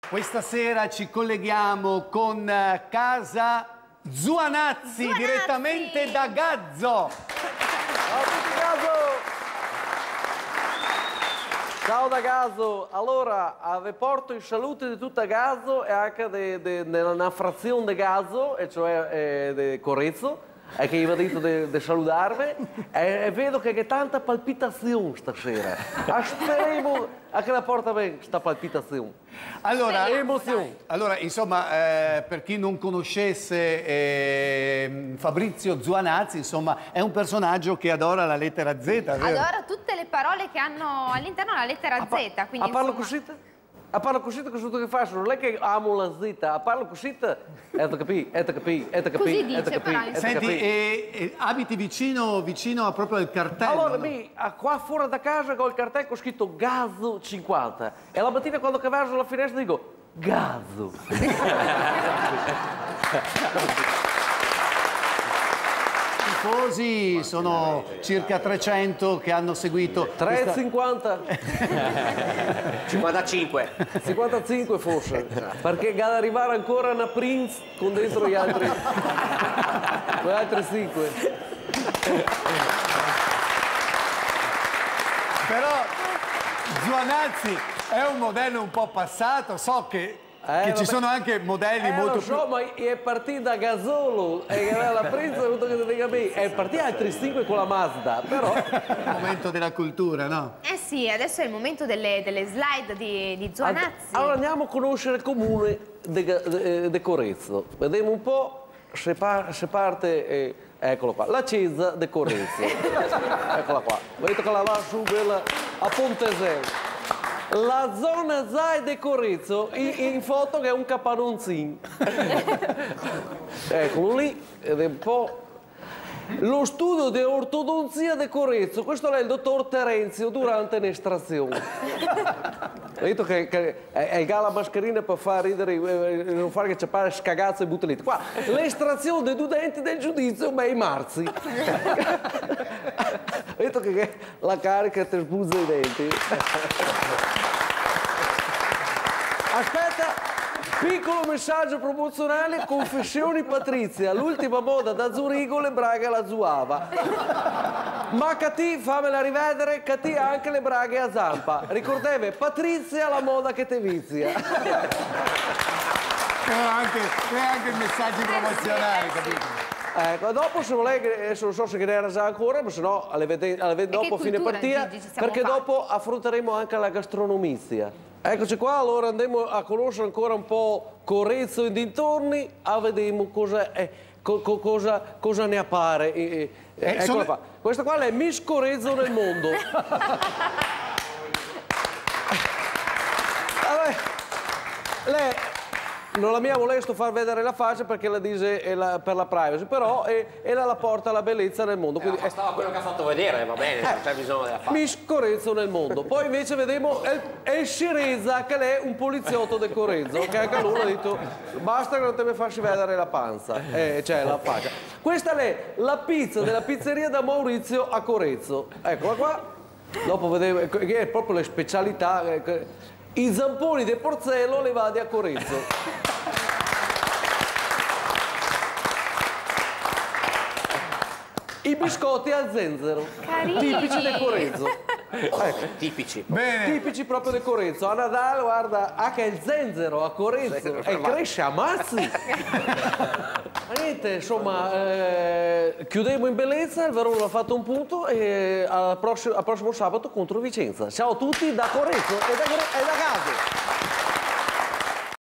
Questa sera ci colleghiamo con Casa Zuanazzi, direttamente da Gazzo. Ciao a tutti, Gazzo! Ciao da Gazzo! Allora, vi porto i saluti di tutta Gazzo e anche della frazione di Gazzo, e cioè di Corezzo, e che vi ho detto di salutarvi, e vedo che c'è tanta palpitazione stasera. Aspettiamo a che la porta bene questa palpitazione. Allora, emozione. Allora, insomma, per chi non conoscesse Fabrizio Zuanazzi, insomma, è un personaggio che adora la lettera Z, vero? Adora tutte le parole che hanno all'interno la lettera Z, quindi A parlo insomma... così? A parlo così che tutto che faccio, non è che amo la Z, a parlo così, è da capire, è da capire, è da capire, Così è da dice, capire, però, è da Senti, capire. e abiti vicino a proprio al cartello, Allora, no? qua fuori da casa con il cartello ho scritto Gazzo 50 e la mattina quando che vado alla finestra dico Gazzo. Tifosi sono circa 300 che hanno seguito 3,50, 55. 55 forse, perché deve arrivare ancora una Prince con dentro gli altri 5. Però Zuanazzi è un modello un po' passato, so che ci sono anche modelli molto lo so, ma è partito da Gazzolo e la Prince ha avuto che dire a me, è partito altri 5 con la Mazda, però... il momento della cultura, no? Eh sì, adesso è il momento delle slide di Zuanazzi. Allora andiamo a conoscere il comune di Corezzo. Vediamo un po' se parte... eccolo qua, la Cesa di Corezzo. Eccola qua. Vedete che la va su quella a Pontesel. La zona Zai di Corezzo, in foto che è un capanonzin. Eccolo lì, ed è un po'... Lo studio di ortodonzia di Corezzo, questo è il dottor Terenzio durante l'estrazione. Vedete che è la mascherina per far ridere, non fare che c'è pare scagazzo e buttellette. Qua, l'estrazione dei due denti del giudizio, ma i marzi. Vedete che la carica ti sbuzza i denti. Aspetta, piccolo messaggio promozionale, confessioni Patrizia, l'ultima moda da Zurigo, le braghe alla Zuava. Ma Catì, fammela rivedere, Catì ha anche le braghe a zampa. Ricordatevi, Patrizia la moda che te vizia. E anche i messaggi promozionali, capito? Ecco, dopo se volete, adesso non so se era già ancora, ma se no alle vedete dopo fine partita, perché dopo affronteremo anche la gastronomia. Eccoci qua, allora andiamo a conoscere ancora un po' Corezzo e dintorni, a vedere cosa ne appare. Eccola qua. Questa qua è Miss Corezzo nel mondo. Vabbè, lei non la mia volevo far vedere la faccia perché la dice per la privacy, però ella la porta alla bellezza nel mondo. Quindi, Bastava quello che ha fatto vedere, va bene, non c'è bisogno della faccia. Miss Corezzo nel mondo. Poi invece vediamo El Scerezza, che è un poliziotto del Corezzo, che anche lui ha detto basta che non te mi facci vedere la panza, cioè la faccia. Questa è la pizza della pizzeria da Maurizio a Corezzo. Eccola qua. Dopo vedete che è proprio le specialità. I zamponi di Porzello levati a Corezzo. I biscotti al zenzero. Carini. Tipici del Corezzo. Ecco. Tipici. Bene. Tipici proprio del Corezzo. A Natale, guarda, anche il zenzero a Corezzo. E cresce a mazzi. Ma niente, insomma, chiudiamo in bellezza, il Verona ha fatto un punto e al prossimo sabato contro Vicenza. Ciao a tutti da Corezzo e da Gaso.